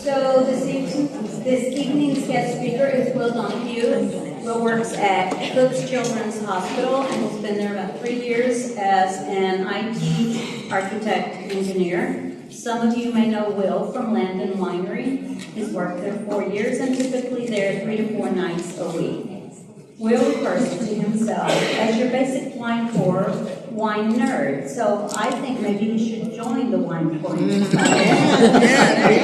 So this evening's guest speaker is Will Donahue. Will works at Cook's Children's Hospital and has been there about 3 years as an IT architect engineer. Some of you may know Will from Landon Winery. He's worked there 4 years and typically there 3 to 4 nights a week. Will refers to himself as your basic wine pour wine nerd. So I think maybe he should join the Wine Pouring Society.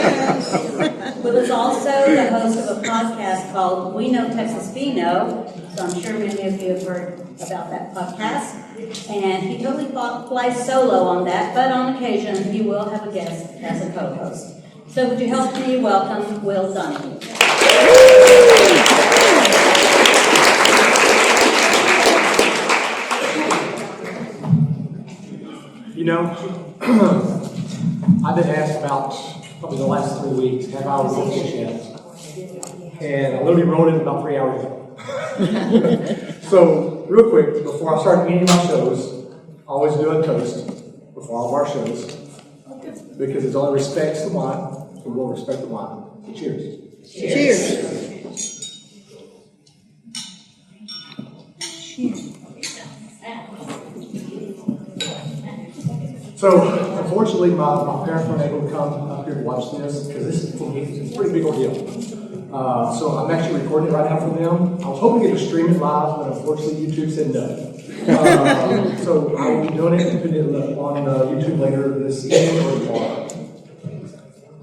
Will is also the host of a podcast called We Know Texas Vino. So I'm sure many of you have heard about that podcast. And he totally flies solo on that, but on occasion he will have a guest as a co-host. So would you help me welcome Will Donahue? You know, I've been asked about probably the last 3 weeks, have I wrote this yet? And I literally wrote it about 3 hours ago. So, real quick, before I start any of my shows, I always do a toast before all of our shows. Because it only respects the wine, so we'll respect the wine. So cheers. Cheers. So, unfortunately, my parents weren't able to come up here to watch this, because this is, for me, it's a pretty big ordeal. So I'm actually recording it right now for them. I was hoping to get to stream it live, but unfortunately YouTube said no. So I will be doing it and putting it on YouTube later this evening or tomorrow.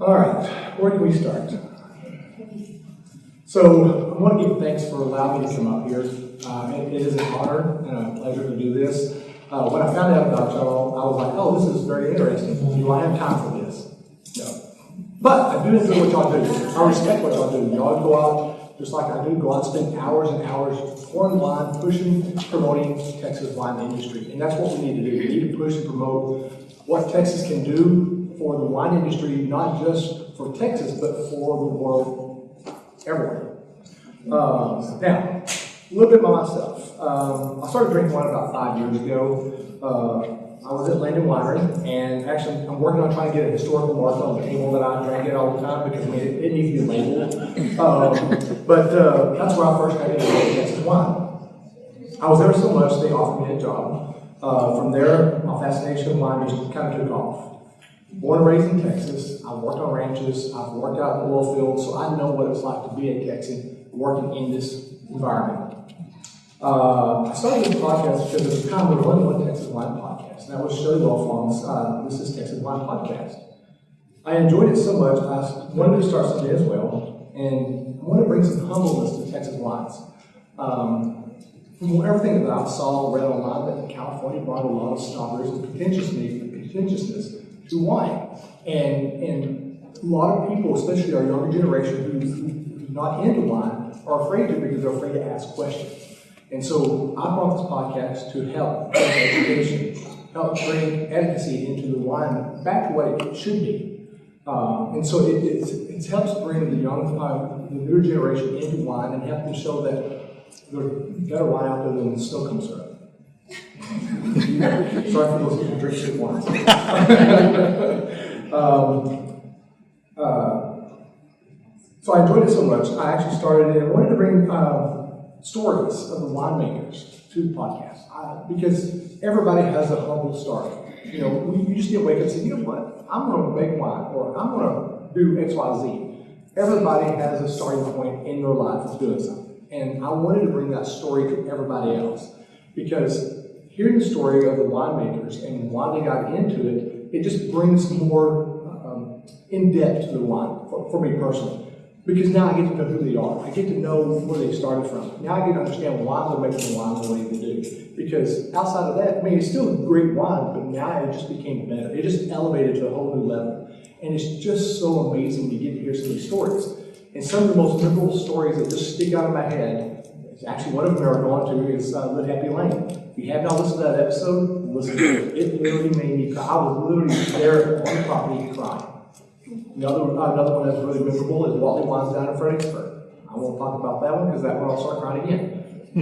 All right, where can we start? So I want to give thanks for allowing me to come up here. It is an honor and a pleasure to do this. When I found out about y'all, I was like, oh, this is very interesting. Do I have time for this? No. But I do enjoy what y'all do. I respect what y'all do. Y'all go out, just like I do, go out and spend hours and hours pouring wine, pushing, promoting Texas wine industry. And that's what we need to do. We need to push and promote what Texas can do for the wine industry, not just for Texas, but for the world, everywhere. Now, a little bit about myself. I started drinking wine about 5 years ago. I was at Landon Winery, and actually I'm working on trying to get a historical marker on the table that I drink it all the time because it needs to be labeled. But that's where I first got into Texas wine. I was there so much they offered me a job. From there, my fascination with wine just kind of took off. Born and raised in Texas, I've worked on ranches, I've worked out in the oil fields, so I know what it's like to be a Texan working in this environment. I started this podcast because at the time there was only one Texas Wine podcast, and that was Shirley Wolfong's This is Texas Wine podcast. I enjoyed it so much, I wanted to start something as well, and I wanted to bring some humbleness to Texas wines. From everything that I saw, read online, that California brought a lot of snobbery and pretentiousness to wine. And a lot of people, especially our younger generation who's not into wine, are afraid to because they're afraid to ask questions. And so I brought this podcast to help bring education, help bring advocacy into the wine back to what it should be. And so it helps bring the the newer generation into wine and help them show that there's better wine out there than snow cone syrup. Sorry for those who drink good wine. So I enjoyed it so much, I actually started it. I wanted to bring stories of the winemakers to the podcast because everybody has a humble start. You know, you just didn't wake up and say, you know what, I'm going to make wine or I'm going to do X, Y, Z. Everybody has a starting point in their life of doing something. And I wanted to bring that story to everybody else because hearing the story of the winemakers and why they got into it, it just brings more in depth to the wine for me personally. Because now I get to know who they are. I get to know where they started from. Now I get to understand why they're making the wine the way they do. Because outside of that, I mean, it's still great wine, but now it just became better. It just elevated to a whole new level. And it's just so amazing to get to hear some of these stories. And some of the most memorable stories that just stick out of my head, actually one of them we're going to is Live Happy Lane. If you have not listened to that episode, listen to it. It literally made me cry. I was literally there on the property crying. Another one that's really memorable is Wally Wines down in Fredericksburg. I won't talk about that one because that one I'll start crying again.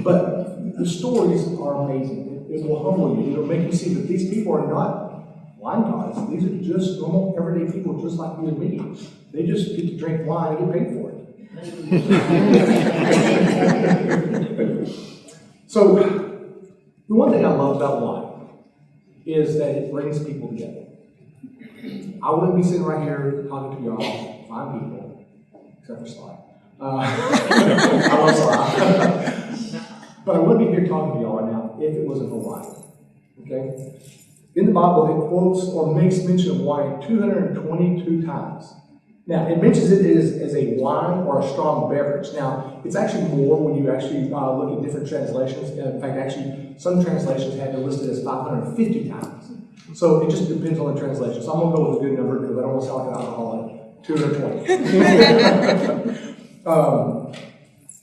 But the stories are amazing. It will humble you. It'll make you see that these people are not wine gods, these are just normal, everyday people just like you and me. They just get to drink wine and get paid for it. So, the one thing I love about wine is that it brings people together. I wouldn't be sitting right here talking to y'all, fine people, except for Sly. I love Sly. But I wouldn't be here talking to y'all right now if it wasn't for wine. Okay? In the Bible, it quotes or makes mention of wine 222 times. Now, it mentions it as a wine or a strong beverage. Now, it's actually more when you actually look at different translations. In fact, actually, some translations have it listed as 550 times. So it just depends on the translation. So I'm going to go with a good number because I don't want to sound like an alcoholic. 220.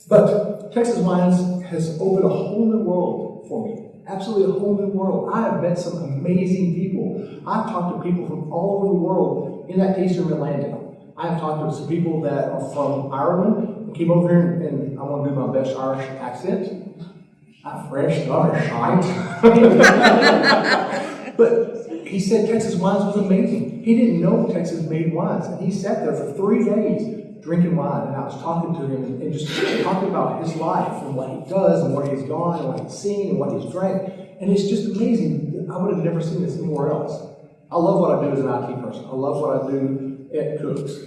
But Texas Wines has opened a whole new world for me. Absolutely a whole new world. I have met some amazing people. I've talked to people from all over the world in that tasting room in Landon. I've talked to some people that are from Ireland, came over here, and I want to do my best Irish accent. Not fresh, not a shite. But he said Texas Wines was amazing. He didn't know Texas made wines, and he sat there for 3 days drinking wine, and I was talking to him and just talking about his life and what he does and where he's gone and what he's seen and what he's drank. And it's just amazing. I would have never seen this anywhere else. I love what I do as an IT person. I love what I do at Cooks.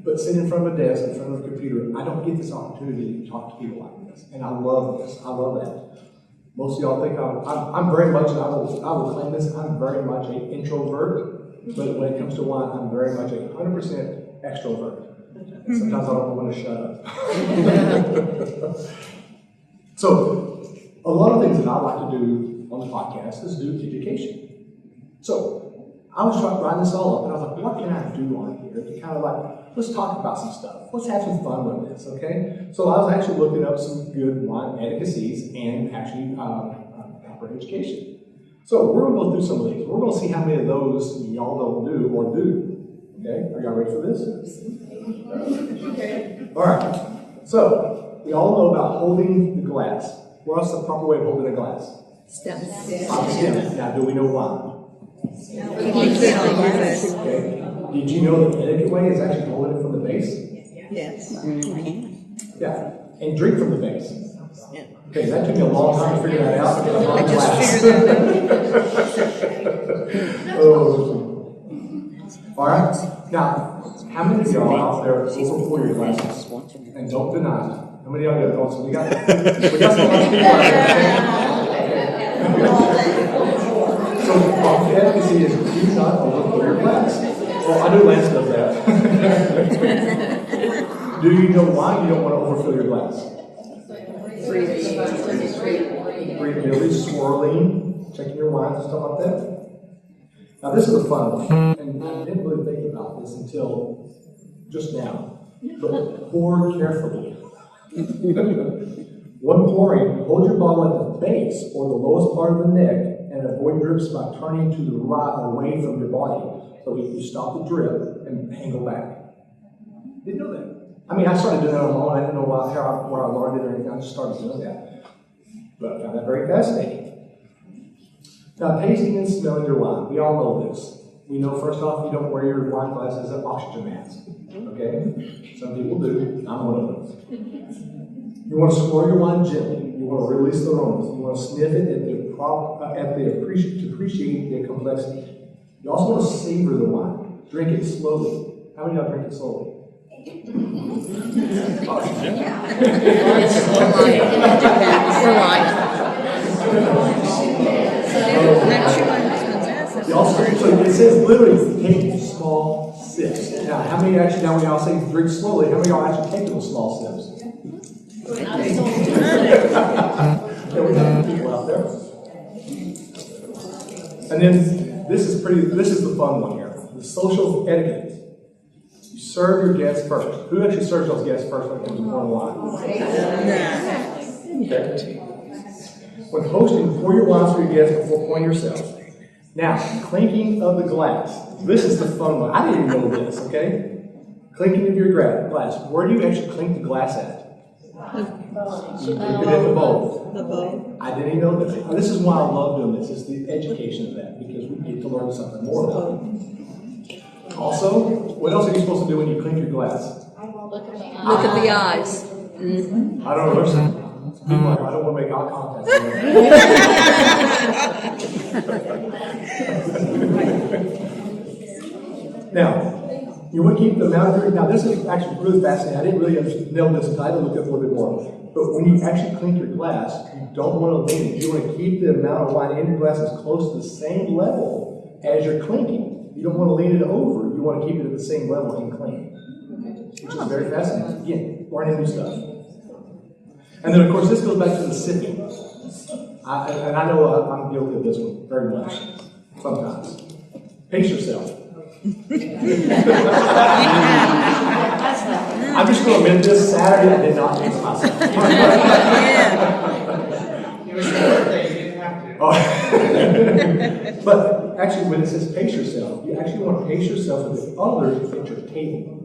But sitting in front of a desk, in front of a computer, I don't get this opportunity to talk to people like this. And I love this. I love that. Most of y'all think I'm very much, and I will claim this, I'm very much an introvert. But when it comes to wine, I'm very much 100% extrovert. Sometimes I don't know when to shut up. So, a lot of things that I like to do on the podcast is do education. So, I was writing this all up, and I was like, what can I do on here to kind of like, let's talk about some stuff. Let's have some fun with this, okay? So I was actually looking up some good wine etiquettes and actually proper education. So we're going to go through some of these. We're going to see how many of those y'all don't do or do. Okay? Are y'all ready for this? Okay. All right. So we all know about holding the glass. What's the proper way of holding a glass? Stem. Now, do we know why? Okay. Did you know the etiquette way is actually holding it from the base? Yes. Yeah. And drink from the base. Okay, that took me a long time to figure that out. All right. Now, how many of y'all out there overpour your glasses? And don't deny it. How many of y'all don't? So we got some people out there. So the etiquette is do not overpour your glass. Well, I know Lance does that. Do you know why you don't want to overfill your glass? Really swirling, checking your wines and stuff like that. Now this is a fun one, and I didn't really think about this until just now. But pour carefully. When pouring, hold your bottle at the base or the lowest part of the neck and avoid drips by turning to the right away from your body. So you stop the drip and go back. Didn't know that. I mean, I started doing that on my own. I didn't know where I learned it or anything. I just started doing that. But I found that very fascinating. Now, tasting and smelling your wine. We all know this. We know, first off, you don't wear your wine glasses as oxygen masks. Okay? Some people do. I'm one of those. You want to swirl your wine gently. You want to release the aromas. You want to sniff it to appreciate the complexity. You also want to savor the wine. Drink it slowly. How many of y'all drink it slowly? So it says literally take small sips. Now, how many actually, now when y'all say drink slowly, how many of y'all actually take those small sips? Yeah, we have people out there. And then this is the fun one here. The social etiquette. You serve your guests first. Who actually serves those guests first when it comes to pouring wine? Okay. When hosting, pour your wine for your guests before pouring yourself. Now, clinking of the glass. This is the fun one. I didn't even know this, okay? Clinking of your glass. Where do you actually clink the glass at? You could hit the bowl. The bowl. I didn't even know that. This is why I love doing this, is the education of that, because we get to learn something more about it. Also, what else are you supposed to do when you clean your glass? Look at the eyes. I don't know, there's some people like, I don't want to make eye contact. Now, you want to keep the amount of drink. Now, this is actually really fascinating. I didn't really know this until I looked up a little bit more. But when you actually clean your glass, you don't want to lean it. You want to keep the amount of wine in your glass as close to the same level as you're clinking. You don't want to lean it over. You want to keep it at the same level and clean. Which is very fascinating. Again, learning new stuff. And then, of course, this goes back to the sipping. And I know I'm guilty of this one very much, sometimes. Pace yourself. I'm just going to admit this. Saturday, I did not pace myself. It was your birthday, you didn't have to. Oh. But actually, when it says pace yourself, you actually want to pace yourself with others at your table.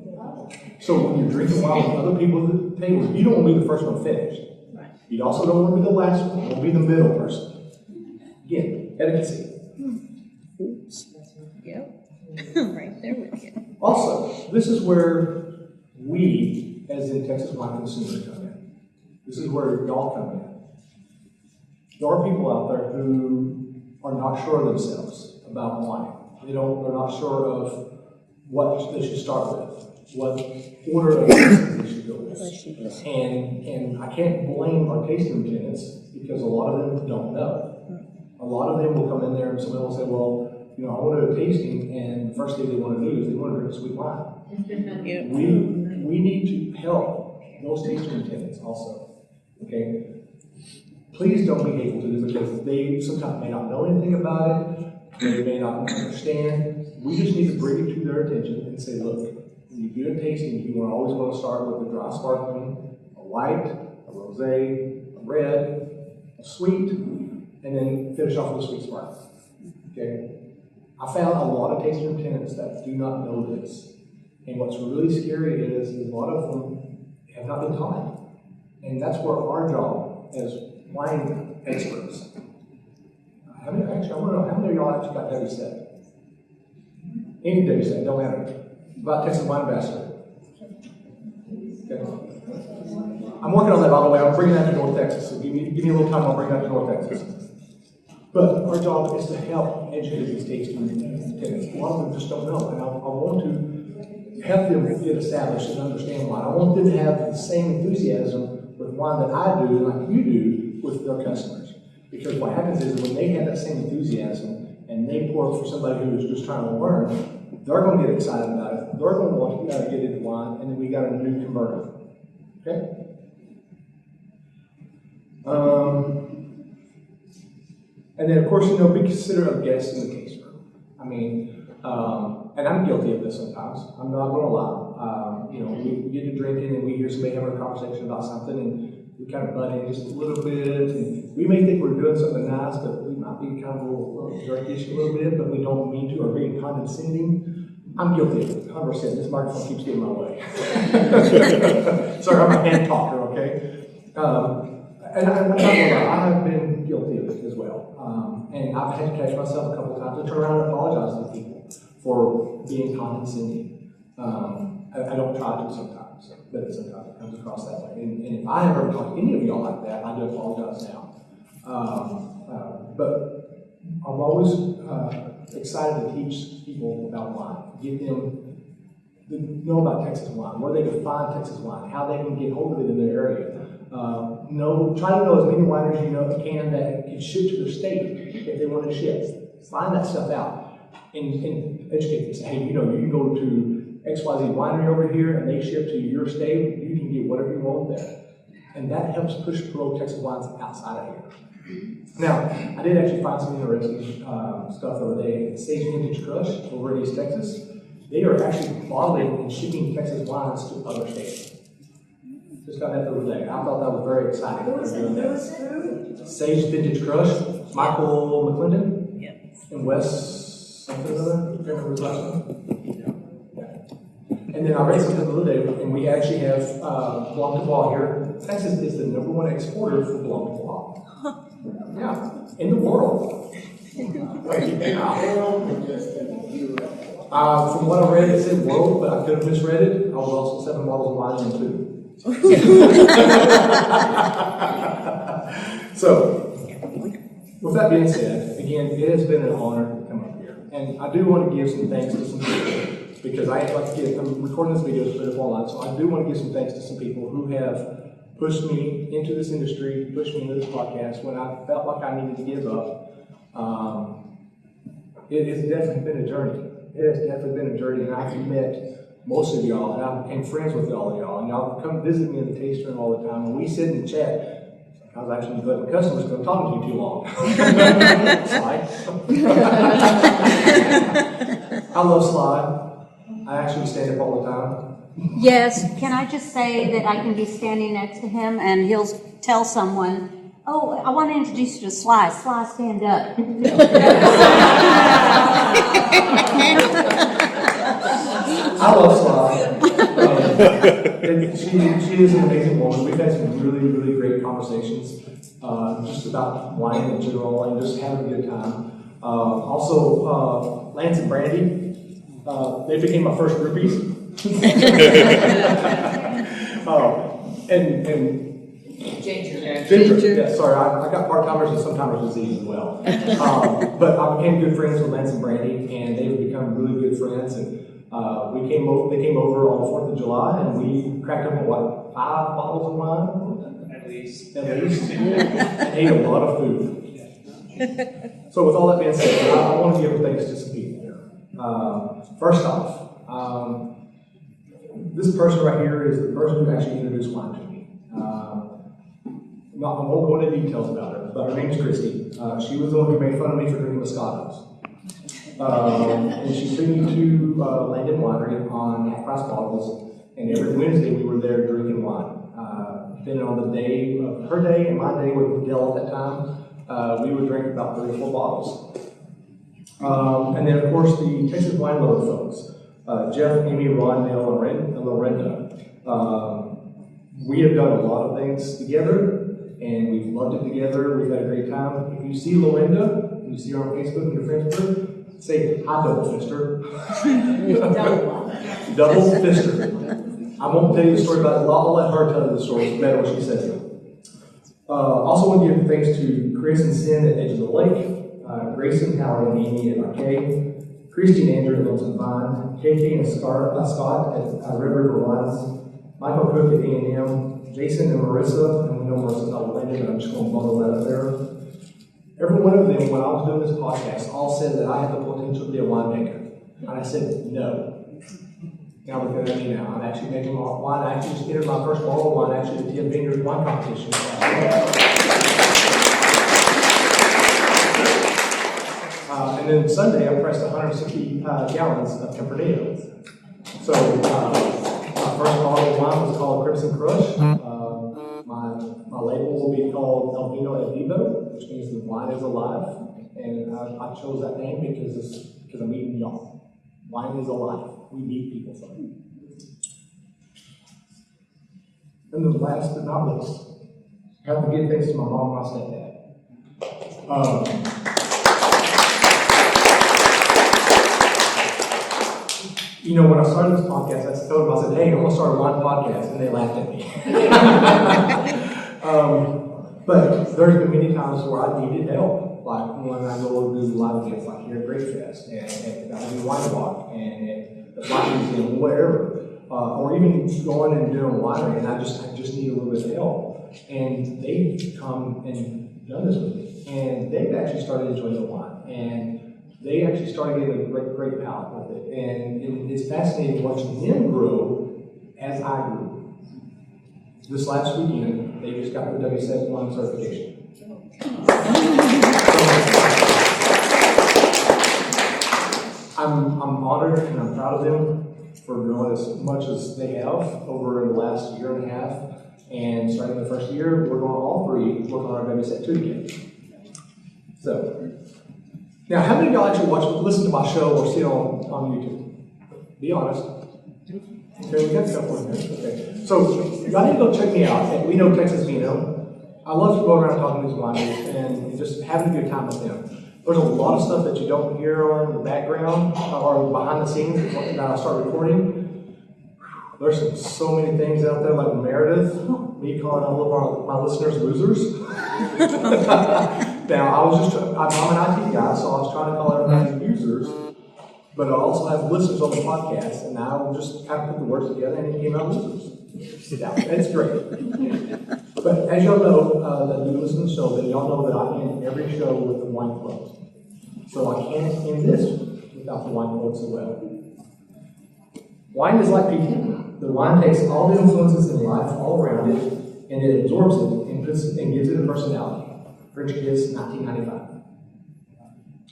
So when you're drinking wine with other people at the table, you don't want to be the first one finished. You also don't want to be the last one. You want to be the middle person. Again, etiquette. Yep. Right there with you. Also, this is where we, as in Texas wine consumers, come in. This is where y'all come in. There are people out there who are not sure of themselves about wine. They're not sure of what they should start with, what order of tasting they should go with. And I can't blame our tasting attendants because a lot of them don't know. A lot of them will come in there and someone will say, well, I want to do a tasting, and the first thing they want to do is they want to drink sweet wine. Yep. We need to help those tasting attendants also. Okay? Please don't be hateful to them because they sometimes may not know anything about it, they may not understand. We just need to bring it to their attention and say, look, when you do a tasting, you always want to start with a dry sparkling, a white, a rosé, a red, a sweet, and then finish off with a sweet sparkling. Okay? I found a lot of tasting attendants that do not know this. And what's really scary is a lot of them have not been taught. And that's where our job as wine experts. I want to know how many of y'all actually got Debbie said? Any Debbie said, don't matter. About Texas Wine Ambassador. Okay. I'm working on that, by the way. I'm bringing that to North Texas. So give me a little time, I'll bring that to North Texas. But our job is to help educate these tasting attendants. A lot of them just don't know. And I want to help them get established and understand wine. I want them to have the same enthusiasm with wine that I do, like you do, with their customers. Because what happens is when they have that same enthusiasm and they pour it for somebody who is just trying to learn, they're going to get excited about it. They're going to want to get into wine, and then we got a new converter. Okay? And then, of course, be considerate of guests in the tasting room. I mean, and I'm guilty of this sometimes. I'm not going to lie. We get to drinking and we hear somebody having a conversation about something, and we kind of butt in just a little bit. And we may think we're doing something nice, but we might be kind of a little jerkish a little bit, but we don't mean to, or being condescending. I'm guilty of it, 100%. This microphone keeps getting in my way. Sorry, I'm a hand talker, okay? And I'm not gonna lie, I have been guilty of it as well. And I've had to catch myself a couple of times to turn around and apologize to people for being condescending. I don't try to sometimes, but sometimes it comes across that way. And if I ever talk to any of y'all like that, I do apologize now. But I'm always excited to teach people about wine, get them to know about Texas wine, where they can find Texas wine, how they can get hold of it in their area. Try to know as many wineries you can that can ship to their state if they want to ship. Find that stuff out and educate them. Say, hey, you can go to XYZ winery over here and they ship to your state. You can get whatever you want there. And that helps push pro Texas wines outside of here. Now, I did actually find some interesting stuff the other day. Sage Vintage Crush over in East Texas. They are actually bottling and shipping Texas wines to other states. Just got that the other day. I thought that was very exciting. Sage Vintage Crush, Michael McClendon, and Wes something or other. Remember his last name? Yeah. And then I read something the other day, and we actually have Blanc de Bois here. Texas is the #1 exporter for Blanc de Bois. Yeah, in the world. From what I read, it said world, but I could have misread it. I was also 7 bottles of wine in too. So, with that being said, again, it has been an honor to come up here. And I do want to give some thanks to some people, because I'm recording this video to put it up online, so I do want to give some thanks to some people who have pushed me into this industry, pushed me into this podcast when I felt like I needed to give up. It has definitely been a journey. It has definitely been a journey, and I've met most of y'all, and I became friends with all of y'all, and y'all come visit me in the taste room all the time, and we sit and chat. I was actually letting the customers go talking to you too long. Slide. I love Slide. I actually stand up all the time. Yes, can I just say that I can be standing next to him and he'll tell someone, oh, I want to introduce you to Sly. Sly, stand up. I love Sly. She is an amazing woman. We've had some really, really great conversations just about wine in general and just having a good time. Also, Lance and Brandy, they became my first groupies. And Ginger. yeah, sorry, I got part-timers and sometimers disease as well. But I became good friends with Lance and Brandy, and they've become really good friends. And they came over on the 4th of July, and we cracked open, 5 bottles of wine? At least. And ate a lot of food. So with all that being said, I want to give thanks to some people here. First off, this person right here is the person who actually introduced wine to me. I won't go into details about her, but her name is Christy. She was the one who made fun of me for drinking Moscatos. And she took me to Landon Winery on half-price bottles, and every Wednesday we were there drinking wine. Depending on the day of her day and my day with Dell at that time, we would drink about 3 or 4 bottles. And then, of course, the Texas Wine Lover folks, Jeff, Amy, Ron, Dale, and Lorenda. We have done a lot of things together, and we've loved it together. We've had a great time. If you see Lorenda, and you see her on Facebook and you're friends with her, say hi, Double Fister. Double Fister. I won't tell you the story about it. I'll let her tell you the story. It's better when she says it. Also want to give thanks to Chris and Sin at Edge of the Lake, Grayson, Howard, and Amy at Arcade, Christy and Andrew at Lonesome Vine, KK and Scott at Red River Wines, Michael Cook at A&M, Jason and Marissa, and we know Marissa's not related, but I'm just going to bundle that up there. Every one of them, when I was doing this podcast, all said that I had the potential to be a winemaker. And I said, no. Now look at me now. I'm actually making my wine. I actually just entered my first bottle of wine, actually, the Tim Vineyard wine competition. And then Sunday, I pressed 160 gallons of Tempranillo. So, my first bottle of wine was called Crimson Crush. My label will be called El Vino El Vivo, which means the wine is alive. And I chose that name because I'm eating y'all. Wine is alive. We meet people from it. And then last but not least, I have to give thanks to my mom and my stepdad. You know, when I started this podcast, I told them, I said, hey, I'm going to start a wine podcast, and they laughed at me. But there's been many times where I needed help, like when I go to do live events like here at Grape Fest, and I do Wine Walk, and at the Wine Museum, whatever, or even going and doing a winery, and I just need a little bit of help. And they've come and done this with me, and they've actually started enjoying the wine, and they actually started getting a great palate with it. And it's fascinating watching them grow as I grew. This last weekend, they just got the W7 wine certification. I'm honored and I'm proud of them for growing as much as they have over the last year and a half. And starting the first year, we're going all 3 work on our W7 2 together. So, now how many of y'all actually listen to my show or see it on YouTube? Be honest. Okay, we got a couple in there. Okay. So, y'all need to go check me out. We know Texas Vino. I love to go around talking to these wineries and just having a good time with them. There's a lot of stuff that you don't hear on the background or behind the scenes that I start recording. There's so many things out there, like Meredith, me calling all of my listeners losers. Now, I'm an IT guy, so I was trying to call everybody users, but I also have listeners on the podcast, and I will just kind of put the words together and it came out losers. Yeah, it's great. But as y'all know, that you listen to the show, that y'all know that I end every show with the wine quote. So I can't end this without the wine quotes as well. Wine is like people. The wine takes all the influences in life all around it, and it absorbs it and gives it a personality. French Kiss, 1995.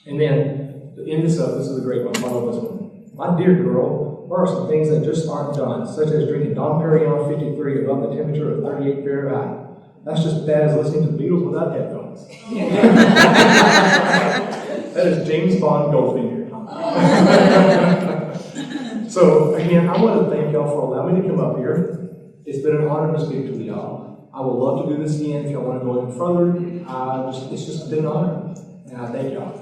And then, to end this up, this is a great one. I love this one. My dear girl, what are some things that just aren't done, such as drinking Dom Perignon 53 above the temperature of 38 Fahrenheit? That's just as bad as listening to the Beatles without headphones. That is James Bond Goldfinger. So, again, I want to thank y'all for allowing me to come up here. It's been an honor to speak to y'all. I would love to do this again if y'all want to go any further. It's just been an honor. And I thank y'all.